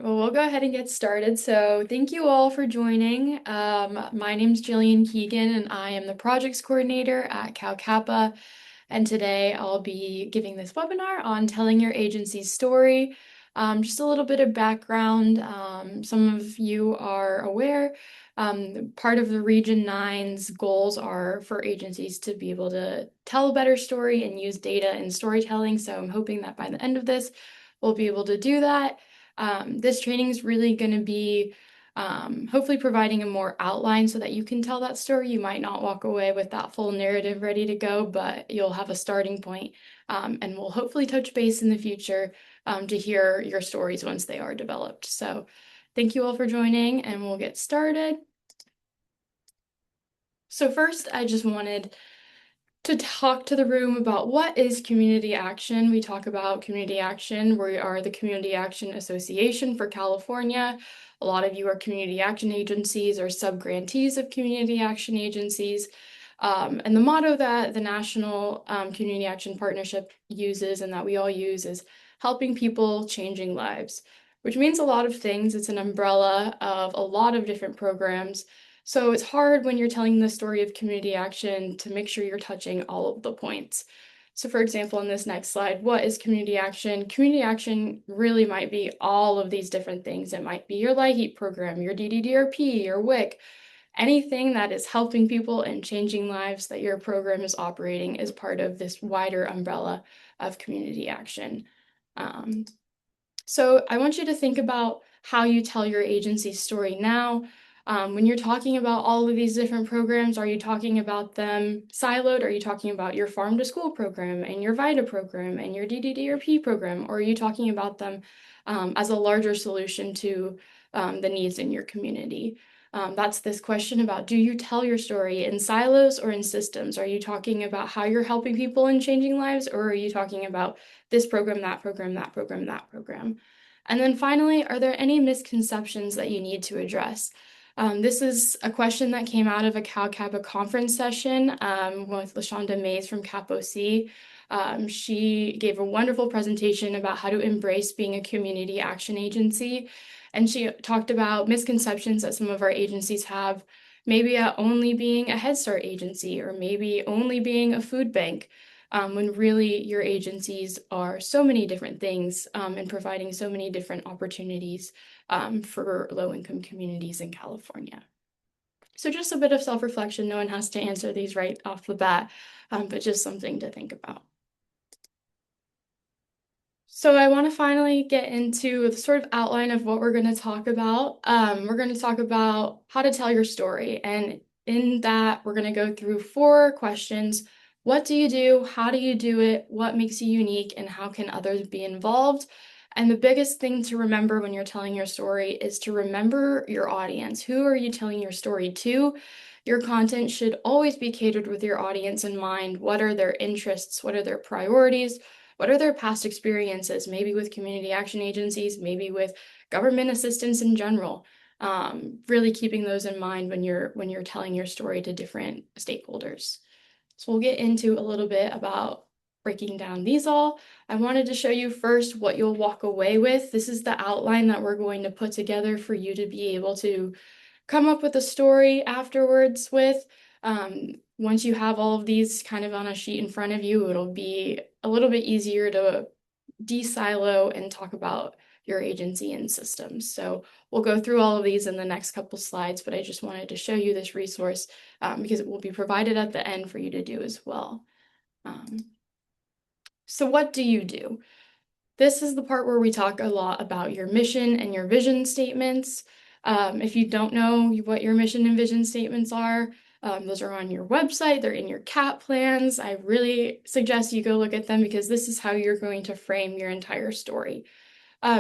right, well, we'll go ahead and get started. So, thank you all for joining. My name's Jillian Keegan, and I am the projects coordinator at Cal Kappa. And today I'll be giving this webinar on telling your agency's story. Just a little bit of background. Some of you are aware, part of the Region 9's goals are for agencies to be able to tell a better story and use data in storytelling. So, I'm hoping that by the end of this, we'll be able to do that. This training is really going to be hopefully providing a more outline so that you can tell that story. You might not walk away with that full narrative ready to go, but you'll have a starting point, and we'll hopefully touch base in the future to hear your stories once they are developed. So thank you all for joining, and we'll get started. So first, I just wanted to talk to the room about what is community action. We talk about community action. We are the Community Action Association for California. A lot of you are community action agencies or sub-grantees of community action agencies. And the motto that the National Community Action Partnership uses and that we all use is helping people, changing lives, which means a lot of things. It's an umbrella of a lot of different programs. So it's hard when you're telling the story of community action to make sure you're touching all of the points. So for example, on this next slide, what is community action? Community action really might be all of these different things. It might be your LIHEAP program, your DDDRP, your WIC. Anything that is helping people and changing lives that your program is operating is part of this wider umbrella of community action. So I want you to think about how you tell your agency's story now. When you're talking about all of these different programs, are you talking about them siloed? Are you talking about your farm to school program and your VITA program and your DDDRP program? Or are you talking about them as a larger solution to the needs in your community? That's this question about, do you tell your story in silos or in systems? Are you talking about how you're helping people and changing lives? Or are you talking about this program, that program, that program, that program? And then finally, are there any misconceptions that you need to address? This is a question that came out of a Cal Kappa conference session with LaShonda Mays from Cap OC. She gave a wonderful presentation about how to embrace being a community action agency. And she talked about misconceptions that some of our agencies have, maybe only being a Head Start agency or maybe only being a food bank, when really your agencies are so many different things and providing so many different opportunities for low-income communities in California. So just a bit of self-reflection. No one has to answer these right off the bat, but just something to think about. So I want to finally get into the sort of outline of what we're going to talk about. We're going to talk about how to tell your story. And in that, we're going to go through 4 questions. What do you do? How do you do it? What makes you unique? And how can others be involved? And the biggest thing to remember when you're telling your story is to remember your audience. Who are you telling your story to? Your content should always be catered with your audience in mind. What are their interests? What are their priorities? What are their past experiences, maybe with community action agencies, maybe with government assistance in general? Really keeping those in mind when you're telling your story to different stakeholders. So we'll get into a little bit about breaking down these all. I wanted to show you first what you'll walk away with. This is the outline that we're going to put together for you to be able to come up with a story afterwards with. Once you have all of these kind of on a sheet in front of you, it'll be a little bit easier to de-silo and talk about your agency and systems. So we'll go through all of these in the next couple slides, but I just wanted to show you this resource because it will be provided at the end for you to do as well. So what do you do? This is the part where we talk a lot about your mission and your vision statements. If you don't know what your mission and vision statements are, those are on your website, they're in your CAP plans. I really suggest you go look at them because this is how you're going to frame your entire story.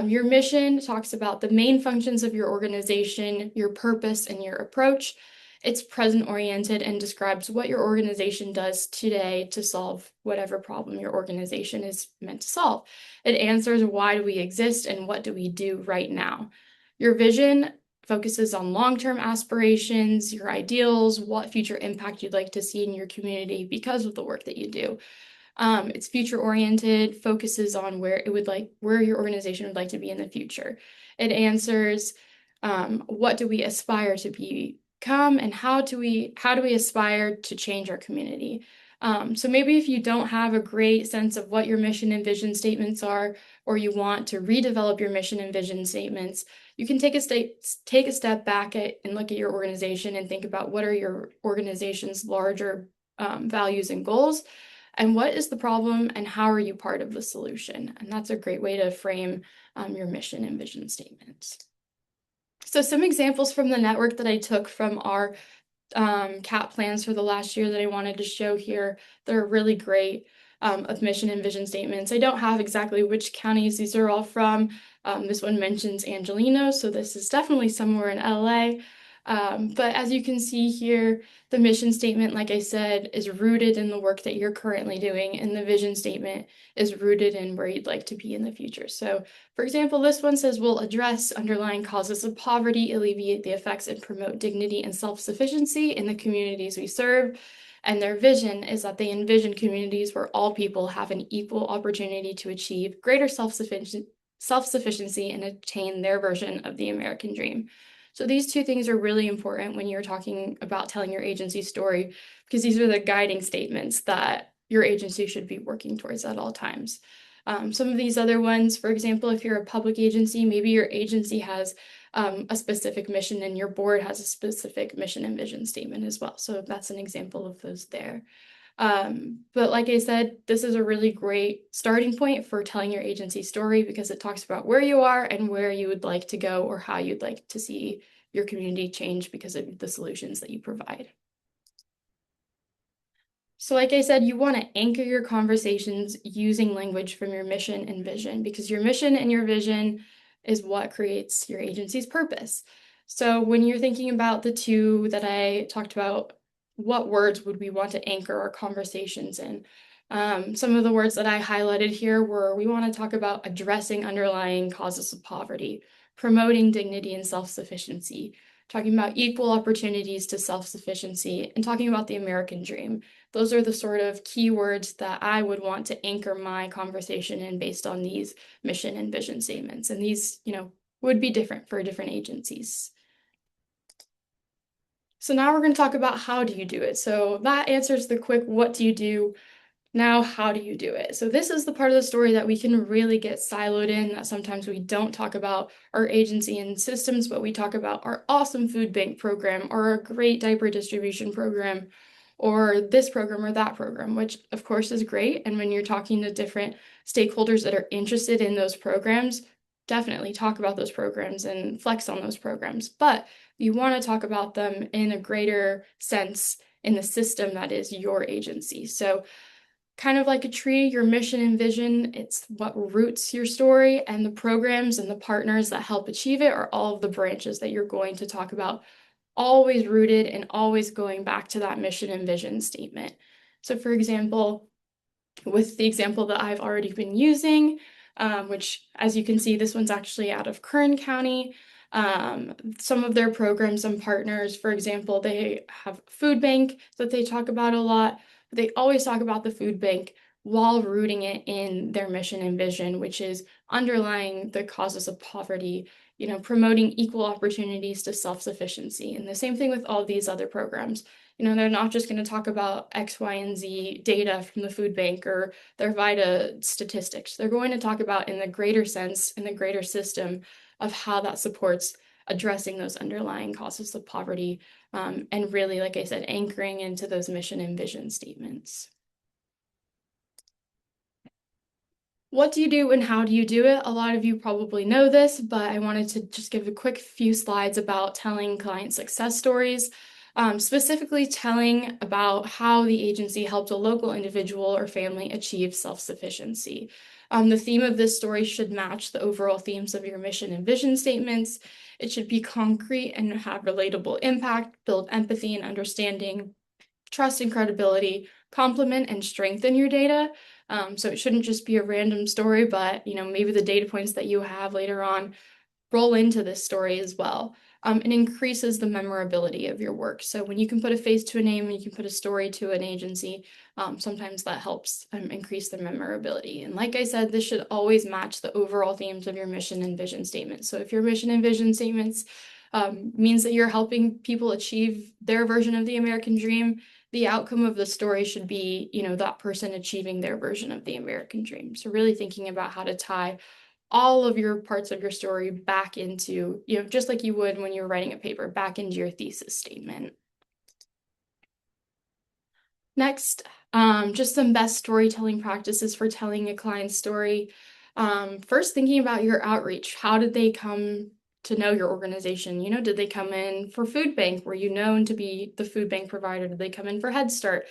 Your mission talks about the main functions of your organization, your purpose, and your approach. It's present-oriented and describes what your organization does today to solve whatever problem your organization is meant to solve. It answers why do we exist and what do we do right now. Your vision focuses on long-term aspirations, your ideals, what future impact you'd like to see in your community because of the work that you do. It's future-oriented, focuses on where your organization would like to be in the future. It answers what do we aspire to become, and how do we aspire to change our community. So maybe if you don't have a great sense of what your mission and vision statements are, or you want to redevelop your mission and vision statements, you can take a step back and look at your organization and think about what are your organization's larger values and goals, and what is the problem, and how are you part of the solution? And that's a great way to frame your mission and vision statements. So some examples from the network that I took from our CAP plans for the last year that I wanted to show here that are really great of mission and vision statements. I don't have exactly which counties these are all from. This one mentions Angelino, so this is definitely somewhere in LA. But as you can see here, the mission statement, like I said, is rooted in the work that you're currently doing, and the vision statement is rooted in where you'd like to be in the future. So, for example, this one says we'll address underlying causes of poverty, alleviate the effects, and promote dignity and self-sufficiency in the communities we serve. And their vision is that they envision communities where all people have an equal opportunity to achieve greater self-sufficiency and attain their version of the American dream. So these two things are really important when you're talking about telling your agency story, because these are the guiding statements that your agency should be working towards at all times. Some of these other ones, for example, if you're a public agency, maybe your agency has a specific mission and your board has a specific mission and vision statement as well. So that's an example of those there. But like I said, this is a really great starting point for telling your agency story, because it talks about where you are and where you would like to go, or how you'd like to see your community change because of the solutions that you provide. So like I said, you want to anchor your conversations using language from your mission and vision, because your mission and your vision is what creates your agency's purpose. So when you're thinking about the two that I talked about, what words would we want to anchor our conversations in? Some of the words that I highlighted here were, we want to talk about addressing underlying causes of poverty, promoting dignity and self-sufficiency, talking about equal opportunities to self-sufficiency, and talking about the American dream. Those are the sort of keywords that I would want to anchor my conversation in based on these mission and vision statements. And these, would be different for different agencies. So now we're going to talk about how do you do it. So that answers the quick, what do you do? Now, how do you do it? So this is the part of the story that we can really get siloed in, that sometimes we don't talk about our agency and systems, but we talk about our awesome food bank program, or our great diaper distribution program, or this program or that program, which of course is great. And when you're talking to different stakeholders that are interested in those programs, definitely talk about those programs and flex on those programs. But you want to talk about them in a greater sense in the system that is your agency. So kind of like a tree, your mission and vision, it's what roots your story, and the programs and the partners that help achieve it are all of the branches that you're going to talk about, always rooted and always going back to that mission and vision statement. So for example, with the example that I've already been using, which as you can see, this one's actually out of Kern County. Some of their programs and partners, for example, they have food bank that they talk about a lot. They always talk about the food bank while rooting it in their mission and vision, which is underlying the causes of poverty, promoting equal opportunities to self-sufficiency. And the same thing with all these other programs. They're not just going to talk about X, Y, and Z data from the food bank or their VITA statistics. They're going to talk about in the greater sense, in the greater system of how that supports addressing those underlying causes of poverty, and really, like I said, anchoring into those mission and vision statements. What do you do and how do you do it? A lot of you probably know this, but I wanted to just give a quick few slides about telling client success stories, specifically telling about how the agency helped a local individual or family achieve self-sufficiency. The theme of this story should match the overall themes of your mission and vision statements. It should be concrete and have relatable impact, build empathy and understanding, trust and credibility, complement and strengthen your data. So it shouldn't just be a random story, but maybe the data points that you have later on roll into this story as well. It increases the memorability of your work. So when you can put a face to a name and you can put a story to an agency, sometimes that helps increase the memorability. And like I said, this should always match the overall themes of your mission and vision statement. So if your mission and vision statements means that you're helping people achieve their version of the American dream, the outcome of the story should be, that person achieving their version of the American dream. So really thinking about how to tie all of your parts of your story back into, just like you would when you're writing a paper, back into your thesis statement. Next, just some best storytelling practices for telling a client's story. First, thinking about your outreach. How did they come to know your organization? Did they come in for food bank? Were you known to be the food bank provider? Did they come in for Head Start?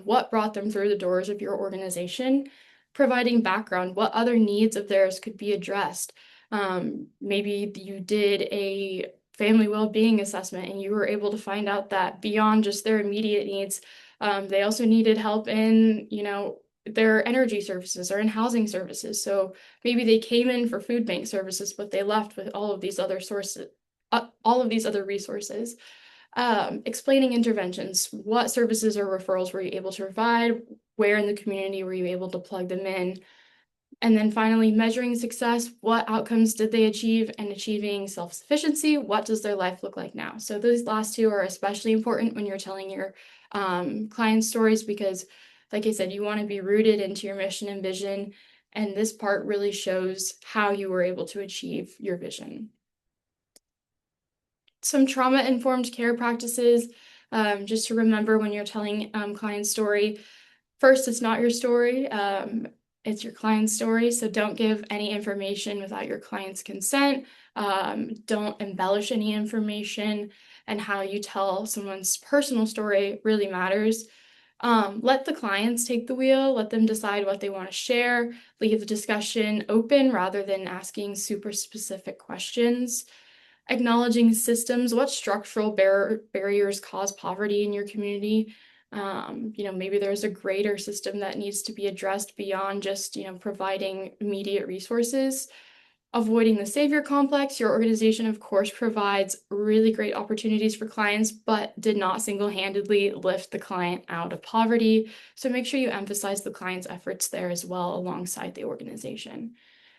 What brought them through the doors of your organization? Providing background. What other needs of theirs could be addressed? Maybe you did a family well-being assessment and you were able to find out that beyond just their immediate needs, they also needed help in, their energy services or in housing services. So maybe they came in for food bank services, but they left with all of these other sources, all of these other resources. Explaining interventions. What services or referrals were you able to provide? Where in the community were you able to plug them in? And then finally, measuring success. What outcomes did they achieve? And achieving self-sufficiency. What does their life look like now? So those last two are especially important when you're telling your client stories because, like I said, you want to be rooted into your mission and vision. And this part really shows how you were able to achieve your vision. Some trauma-informed care practices, just to remember when you're telling client story. First, it's not your story. It's your client's story, so don't give any information without your client's consent. Don't embellish any information, and how you tell someone's personal story really matters. Let the clients take the wheel, let them decide what they want to share, leave the discussion open rather than asking super specific questions. Acknowledging systems, what structural barriers cause poverty in your community. Maybe there's a greater system that needs to be addressed beyond just, providing immediate resources. Avoiding the savior complex. Your organization, of course, provides really great opportunities for clients, but did not single-handedly lift the client out of poverty. So make sure you emphasize the client's efforts there as well alongside the organization.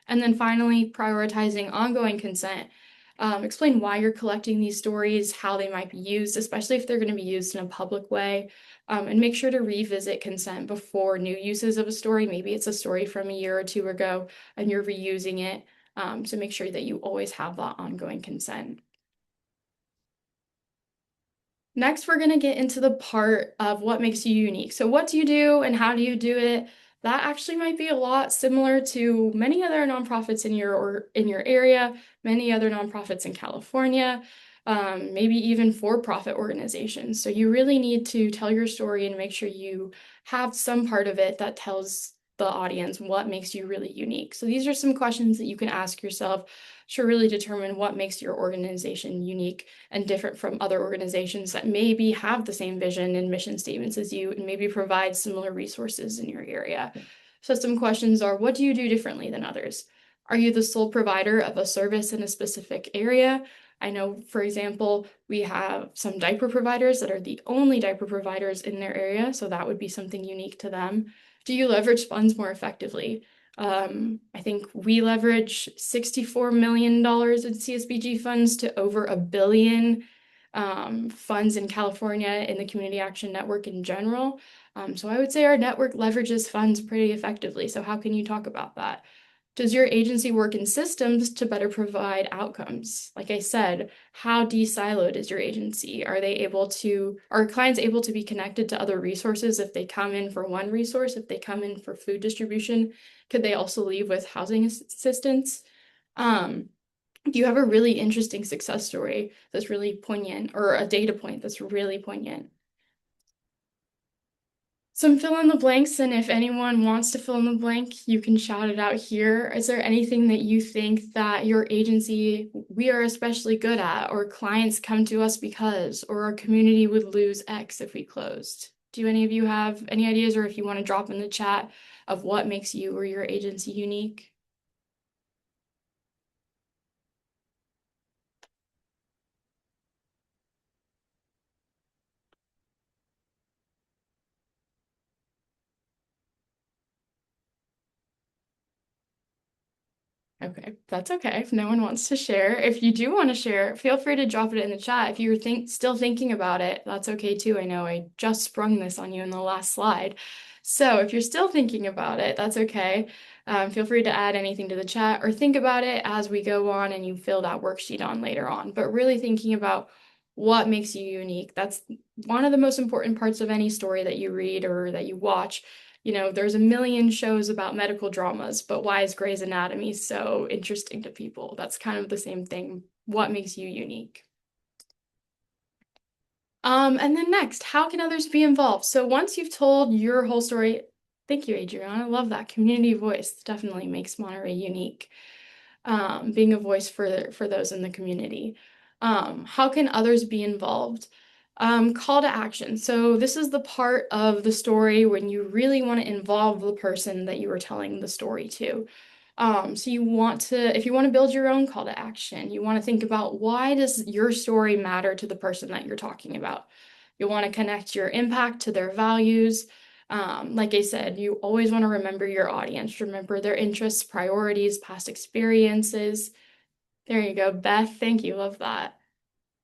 And then finally, prioritizing ongoing consent. Explain why you're collecting these stories, how they might be used, especially if they're going to be used in a public way. And make sure to revisit consent before new uses of a story. Maybe it's a story from a year or two ago and you're reusing it. So make sure that you always have that ongoing consent. Next, we're going to get into the part of what makes you unique. So what do you do and how do you do it? That actually might be a lot similar to many other nonprofits in your area, many other nonprofits in California, maybe even for-profit organizations. So you really need to tell your story and make sure you have some part of it that tells the audience what makes you really unique. So these are some questions that you can ask yourself to really determine what makes your organization unique and different from other organizations that maybe have the same vision and mission statements as you and maybe provide similar resources in your area. So some questions are, what do you do differently than others? Are you the sole provider of a service in a specific area? I know, for example, we have some diaper providers that are the only diaper providers in their area, so that would be something unique to them. Do you leverage funds more effectively? I think we leverage $64 million in CSBG funds to over $1 billion funds in California in the Community Action Network in general. So I would say our network leverages funds pretty effectively. So how can you talk about that? Does your agency work in systems to better provide outcomes? Like I said, how de-siloed is your agency? Are clients able to be connected to other resources if they come in for one resource, if they come in for food distribution? Could they also leave with housing assistance? Do you have a really interesting success story that's really poignant or a data point that's really poignant? Some fill in the blanks, and if anyone wants to fill in the blank, you can shout it out here. Is there anything that you think that your agency, we are especially good at, or clients come to us because, or our community would lose X if we closed? Do any of you have any ideas, or if you want to drop in the chat of what makes you or your agency unique? Okay, that's okay if no one wants to share. If you do want to share, feel free to drop it in the chat. If you're still thinking about it, that's okay too. I know I just sprung this on you in the last slide. So if you're still thinking about it, that's okay. Feel free to add anything to the chat or think about it as we go on and you fill that worksheet on later on. But really thinking about what makes you unique. That's one of the most important parts of any story that you read or that you watch. There's a million shows about medical dramas, but why is Grey's Anatomy so interesting to people? That's kind of the same thing. What makes you unique? And then next, how can others be involved? So once you've told your whole story, thank you, Adriana. I love that community voice. Definitely makes Monterey unique. Being a voice for those in the community. How can others be involved? Call to action. So this is the part of the story when you really want to involve the person that you are telling the story to. So if you want to build your own call to action, you want to think about why does your story matter to the person that you're talking about? You want to connect your impact to their values. Like I said, you always want to remember your audience, remember their interests, priorities, past experiences. There you go, Beth. Thank you. Love that.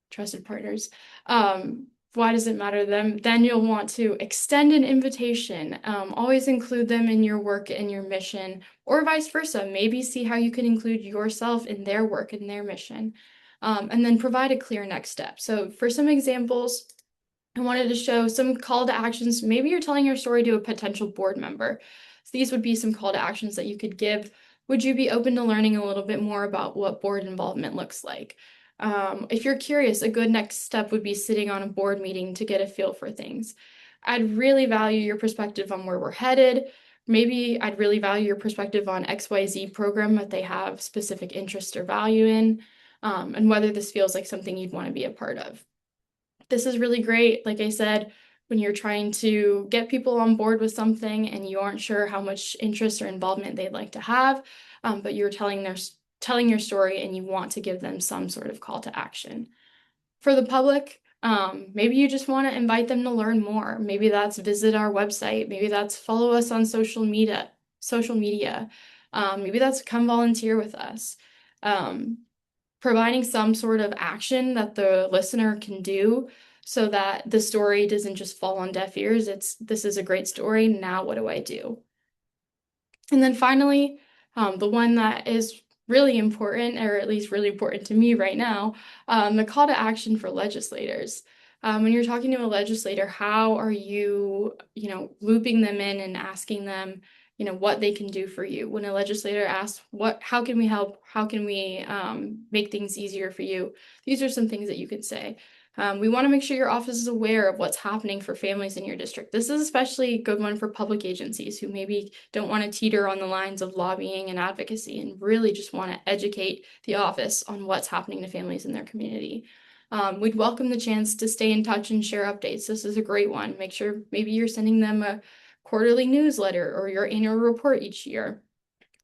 Trusted partners. Why does it matter to them? Then you'll want to extend an invitation. Always include them in your work and your mission, or vice versa. Maybe see how you can include yourself in their work and their mission. And then provide a clear next step. So for some examples, I wanted to show some call to actions. Maybe you're telling your story to a potential board member. So these would be some call to actions that you could give. Would you be open to learning a little bit more about what board involvement looks like? If you're curious, a good next step would be sitting on a board meeting to get a feel for things. I'd really value your perspective on where we're headed. Maybe I'd really value your perspective on XYZ program that they have specific interest or value in, and whether this feels like something you'd want to be a part of. This is really great, like I said, when you're trying to get people on board with something and you aren't sure how much interest or involvement they'd like to have, but you're telling your story and you want to give them some sort of call to action. For the public, maybe you just want to invite them to learn more. Maybe that's visit our website. Maybe that's follow us on social media. Maybe that's come volunteer with us. Um, Providing some sort of action that the listener can do so that the story doesn't just fall on deaf ears. This is a great story. Now what do I do? And then finally, the one that is really important, or at least really important to me right now, the call to action for legislators. When you're talking to a legislator, how are you, looping them in and asking them, what they can do for you? When a legislator asks, how can we help? How can we make things easier for you? These are some things that you could say. We want to make sure your office is aware of what's happening for families in your district. This is especially a good one for public agencies who maybe don't want to teeter on the lines of lobbying and advocacy and really just want to educate the office on what's happening to families in their community. We'd welcome the chance to stay in touch and share updates. This is a great one. Make sure maybe you're sending them a quarterly newsletter or your annual report each year.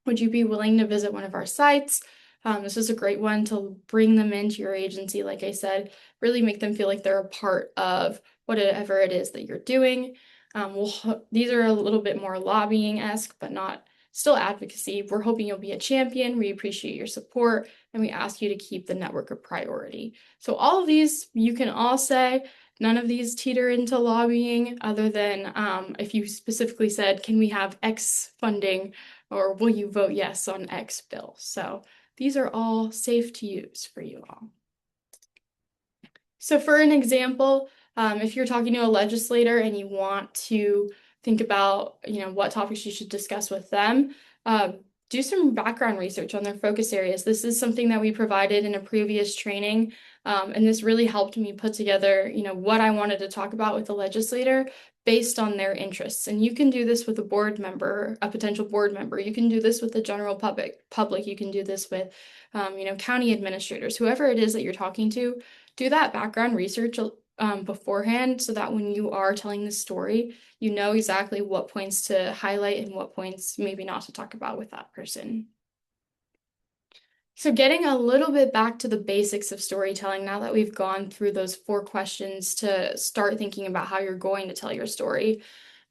Would you be willing to visit one of our sites? This is a great one to bring them into your agency, like I said, really make them feel like they're a part of whatever it is that you're doing. These are a little bit more lobbying-esque, but not still advocacy. We're hoping you'll be a champion. We appreciate your support, and we ask you to keep the network a priority. So all of these, you can all say, none of these teeter into lobbying other than if you specifically said, can we have X funding or will you vote yes on X bill? So these are all safe to use for you all. So for an example, if you're talking to a legislator and you want to think about, what topics you should discuss with them, do some background research on their focus areas. This is something that we provided in a previous training, and this really helped me put together, what I wanted to talk about with the legislator based on their interests. And you can do this with a board member, a potential board member. You can do this with the general public. You can do this with, county administrators, whoever it is that you're talking to. Do that background research beforehand so that when you are telling the story, you know exactly what points to highlight and what points maybe not to talk about with that person. So getting a little bit back to the basics of storytelling, now that we've gone through those 4 questions to start thinking about how you're going to tell your story.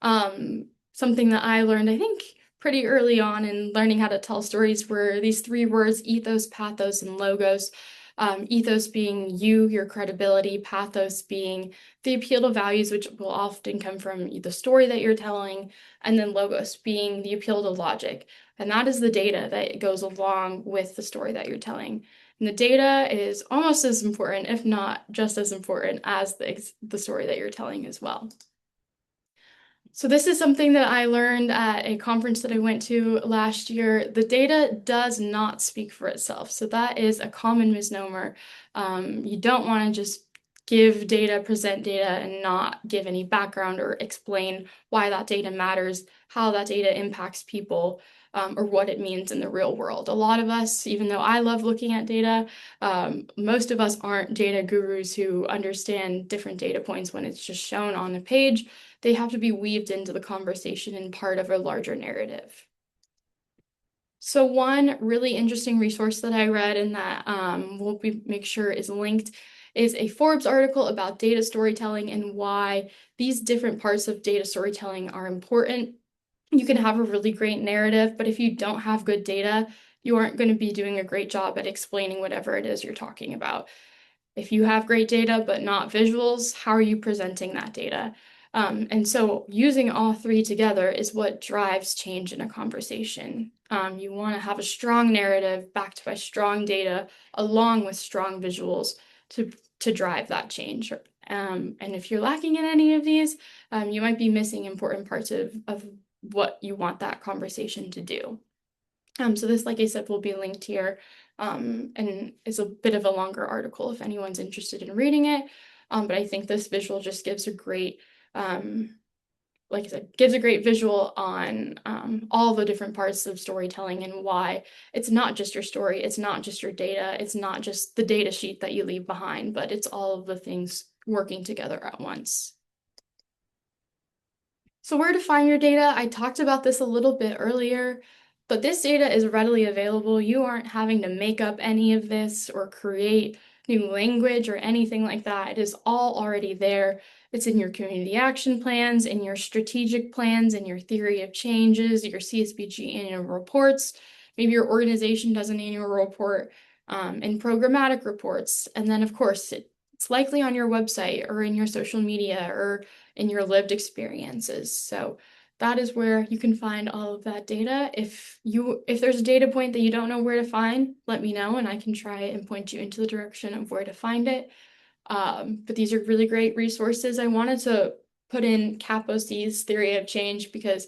Something that I learned, I think pretty early on in learning how to tell stories were these three words: ethos, pathos, and logos. Ethos being you, your credibility; pathos being the appeal to values, which will often come from the story that you're telling; and then logos being the appeal to logic. And that is the data that goes along with the story that you're telling. And the data is almost as important, if not just as important, as the story that you're telling as well. So this is something that I learned at a conference that I went to last year. The data does not speak for itself. So that is a common misnomer. You don't want to just give data, present data, and not give any background or explain why that data matters, how that data impacts people, or what it means in the real world. A lot of us, even though I love looking at data, most of us aren't data gurus who understand different data points when it's just shown on a page. They have to be weaved into the conversation and part of a larger narrative. So one really interesting resource that I read and that make sure is linked is a Forbes article about data storytelling and why these different parts of data storytelling are important. You can have a really great narrative, but if you don't have good data, you aren't going to be doing a great job at explaining whatever it is you're talking about. If you have great data but not visuals, how are you presenting that data? And so using all three together is what drives change in a conversation. You want to have a strong narrative backed by strong data along with strong visuals to drive that change. And if you're lacking in any of these, you might be missing important parts of what you want that conversation to do. So this, like I said, will be linked here, and is a bit of a longer article if anyone's interested in reading it. But I think this visual just gives a great, like I said, gives a great visual on all the different parts of storytelling and why it's not just your story, it's not just your data, it's not just the data sheet that you leave behind, but it's all of the things working together at once. So where to find your data? I talked about this a little bit earlier, but this data is readily available. You aren't having to make up any of this or create new language or anything like that. It is all already there. It's in your community action plans, in your strategic plans, in your theory of changes, your CSBG annual reports. Maybe your organization does an annual report, and programmatic reports. And then, of course, it's likely on your website or in your social media or in your lived experiences. So that is where you can find all of that data. If there's a data point that you don't know where to find, let me know and I can try and point you into the direction of where to find it. But these are really great resources. I wanted to put in CapOC's theory of change because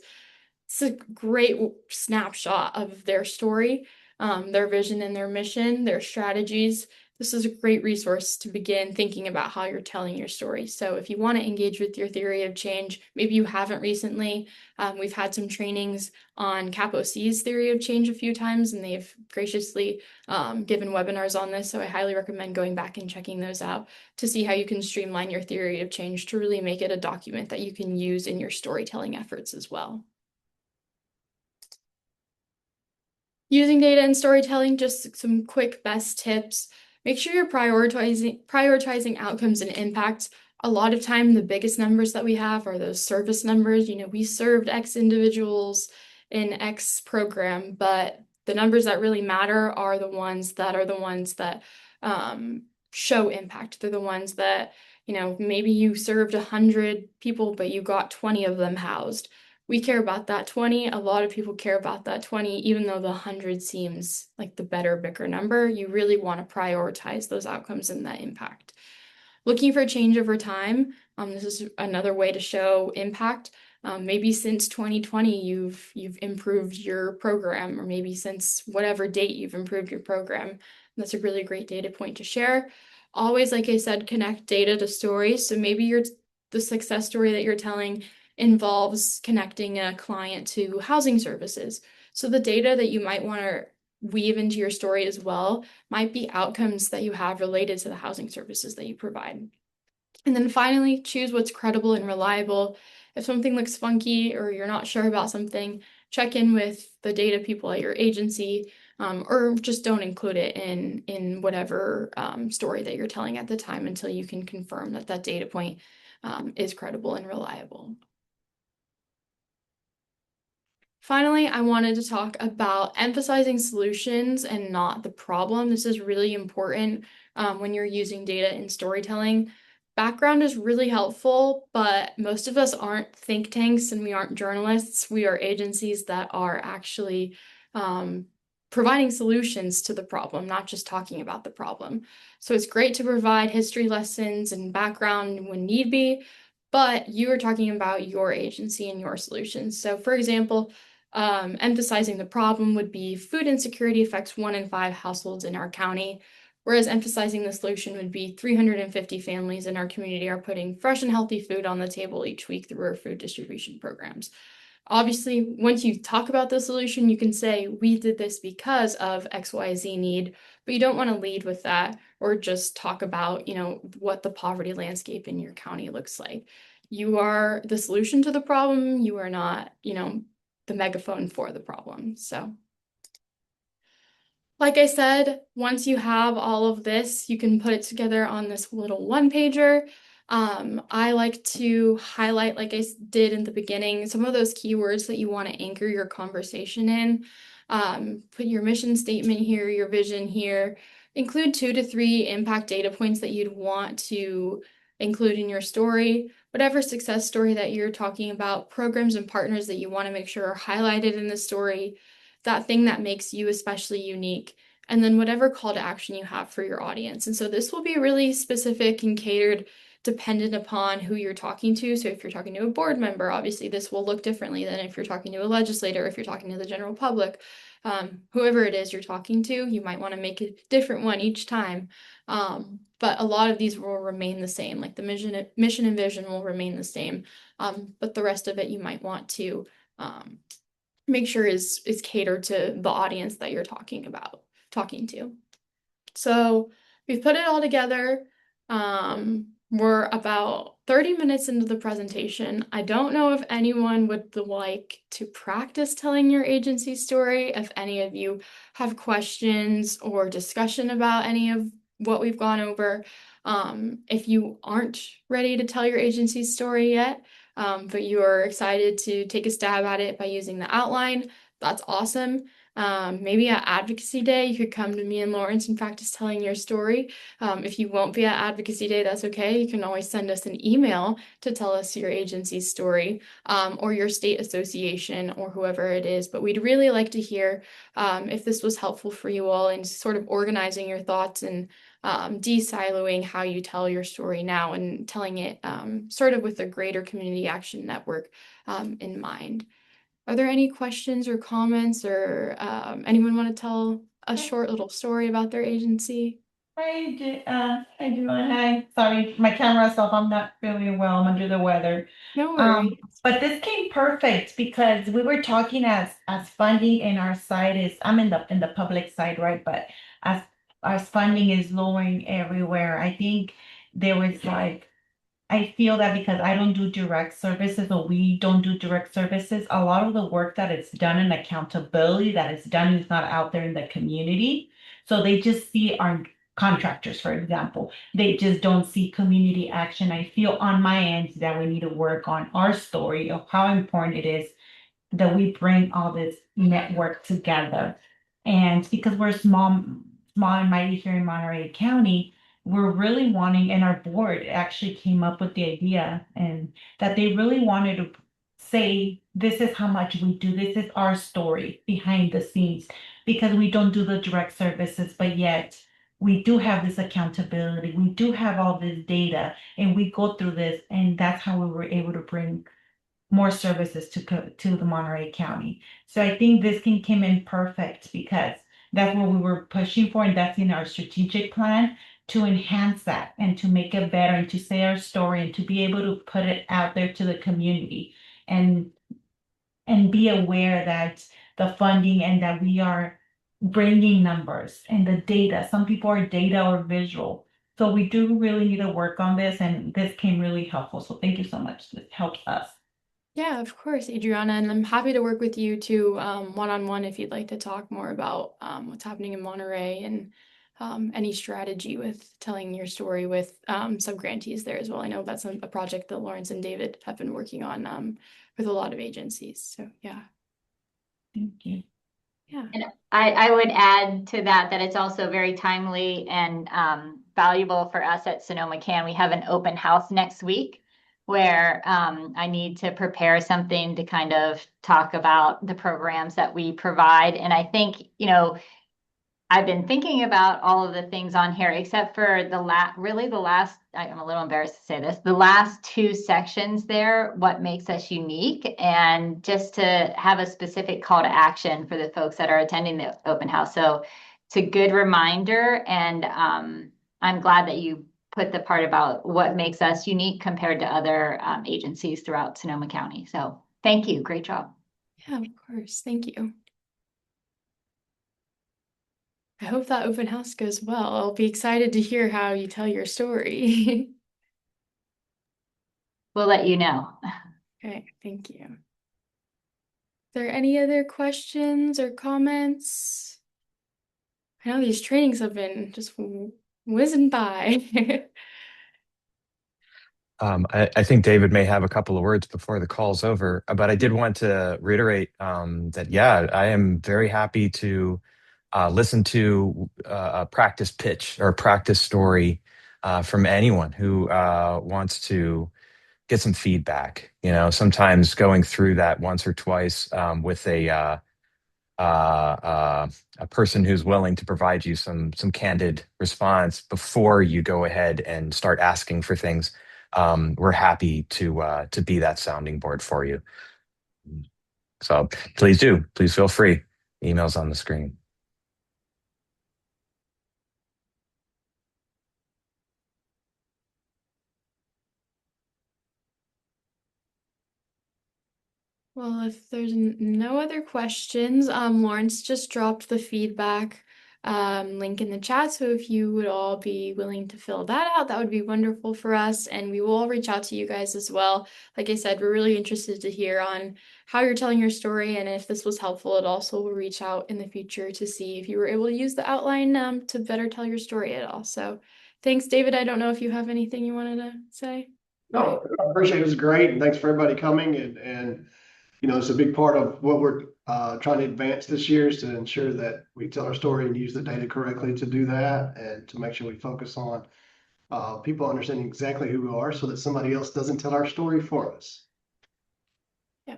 it's a great snapshot of their story, their vision and their mission, their strategies. This is a great resource to begin thinking about how you're telling your story. So if you want to engage with your theory of change, maybe you haven't recently, we've had some trainings on CapOC's theory of change a few times, and they've graciously given webinars on this. So I highly recommend going back and checking those out to see how you can streamline your theory of change to really make it a document that you can use in your storytelling efforts as well. Using data and storytelling, just some quick best tips. Make sure you're prioritizing outcomes and impact. A lot of time, the biggest numbers that we have are those service numbers. We served X individuals in X program, but the numbers that really matter are the ones that show impact. They're the ones that, maybe you served 100 people, but you got 20 of them housed. We care about that 20. A lot of people care about that 20, even though the 100 seems like the better, bigger number. You really want to prioritize those outcomes and that impact. Looking for change over time. This is another way to show impact. Maybe since 2020, you've improved your program, or maybe since whatever date you've improved your program. That's a really great data point to share. Always, like I said, connect data to stories. So maybe the success story that you're telling involves connecting a client to housing services. So the data that you might want to weave into your story as well might be outcomes that you have related to the housing services that you provide. And then finally, choose what's credible and reliable. If something looks funky or you're not sure about something, check in with the data people at your agency, or just don't include it in whatever story that you're telling at the time until you can confirm that that data point is credible and reliable. Finally, I wanted to talk about emphasizing solutions and not the problem. This is really important when you're using data in storytelling. Background is really helpful, but most of us aren't think tanks and we aren't journalists. We are agencies that are actually um, providing solutions to the problem, not just talking about the problem. So it's great to provide history lessons and background when need be, but you are talking about your agency and your solutions. So, for example, emphasizing the problem would be food insecurity affects 1 in 5 households in our county, whereas emphasizing the solution would be 350 families in our community are putting fresh and healthy food on the table each week through our food distribution programs. Obviously, once you talk about the solution, you can say, we did this because of XYZ need, but you don't want to lead with that or just talk about, what the poverty landscape in your county looks like. You are the solution to the problem. You are not, the megaphone for the problem. So, like I said, once you have all of this, you can put it together on this little one pager. I like to highlight, like I did in the beginning, some of those keywords that you want to anchor your conversation in. Put your mission statement here, your vision here. Include 2 to 3 impact data points that you'd want to include in your story. Whatever success story that you're talking about, programs and partners that you want to make sure are highlighted in the story, that thing that makes you especially unique, and then whatever call to action you have for your audience. And so this will be really specific and catered dependent upon who you're talking to. So if you're talking to a board member, obviously this will look differently than if you're talking to a legislator, if you're talking to the general public. Whoever it is you're talking to, you might want to make a different one each time. But a lot of these will remain the same, like the mission and vision will remain the same. But the rest of it you might want to make sure is catered to the audience that you're talking to. So we've put it all together. We're about 30 minutes into the presentation. I don't know if anyone would like to practice telling your agency story, if any of you have questions or discussion about any of what we've gone over. If you aren't ready to tell your agency story yet, but you are excited to take a stab at it by using the outline, that's awesome. Maybe at Advocacy Day, you could come to me and Lawrence and practice telling your story. If you won't be at Advocacy Day, that's okay. You can always send us an email to tell us your agency's story, or your state association or whoever it is. But we'd really like to hear if this was helpful for you all in sort of organizing your thoughts and de-siloing how you tell your story now and telling it sort of with a greater community action network in mind. Are there any questions or comments or anyone want to tell a short little story about their agency? Hi, Joanne. Hi. Sorry, my camera's off. I'm not feeling well. I'm under the weather. No Um, worries. but this came perfect because we were talking as funding in our side is I'm in the public side, right? But as funding is lowering everywhere, I think there was like I feel that because I don't do direct services or we don't do direct services, a lot of the work that is done in accountability that is done is not out there in the community. So they just see our contractors, for example. They just don't see community action. I feel on my end that we need to work on our story of how important it is that we bring all this network together. And because we're small and mighty here in Monterey County, we're really wanting, and our board actually came up with the idea and that they really wanted to say, this is how much we do, this is our story behind the scenes, because we don't do the direct services, but yet we do have this accountability, we do have all this data, and we go through this, and that's how we were able to bring more services to the Monterey County. So I think this can came in perfect because that's what we were pushing for, and that's in our strategic plan to enhance that and to make it better and to say our story and to be able to put it out there to the community and be aware that the funding and that we are bringing numbers and the data. Some people are data or visual. So we do really need to work on this, and this came really helpful. So thank you so much. This helps us. Yeah, of course, Adriana, and I'm happy to work with you too, one-on-one if you'd like to talk more about what's happening in Monterey and any strategy with telling your story with some grantees there as well. I know that's a project that Lawrence and David have been working on with a lot of agencies. So yeah. Thank you. Yeah. And I would add to that that it's also very timely and valuable for us at Sonoma Can. We have an open house next week where I need to prepare something to kind of talk about the programs that we provide. And I think, I've been thinking about all of the things on here, except for really the last, I'm a little embarrassed to say this, the last two sections there, what makes us unique, and just to have a specific call to action for the folks that are attending the open house. So it's a good reminder, and I'm glad that you put the part about what makes us unique compared to other agencies throughout Sonoma County. So thank you. Great job. Yeah, of course. Thank you. I hope that open house goes well. I'll be excited to hear how you tell your story. We'll let you know. Okay, thank you. Is there any other questions or comments? I know these trainings have been just whizzing by. I think David may have a couple of words before the call's over, but I did want to reiterate that, yeah, I am very happy to listen to a practice pitch or a practice story from anyone who wants to get some feedback. Sometimes going through that once or twice with a person who's willing to provide you some candid response before you go ahead and start asking for things. We're happy to be that sounding board for you. So please do. Please feel free. Emails on the screen. Well, if there's no other questions, Lawrence just dropped the feedback link in the chat. So if you would all be willing to fill that out, that would be wonderful for us. And we will all reach out to you guys as well. Like I said, we're really interested to hear on how you're telling your story. And if this was helpful, it also will reach out in the future to see if you were able to use the outline to better tell your story at all. So thanks, David. I don't know if you have anything you wanted to say. No, I appreciate it. It was great. And thanks for everybody coming. And it's a big part of what we're trying to advance this year is to ensure that we tell our story and use the data correctly to do that and to make sure we focus on people understanding exactly who we are so that somebody else doesn't tell our story for us. Yeah,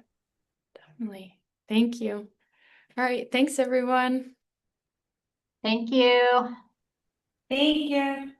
definitely. Thank you. All right. Thanks, everyone. Thank you. Thank you.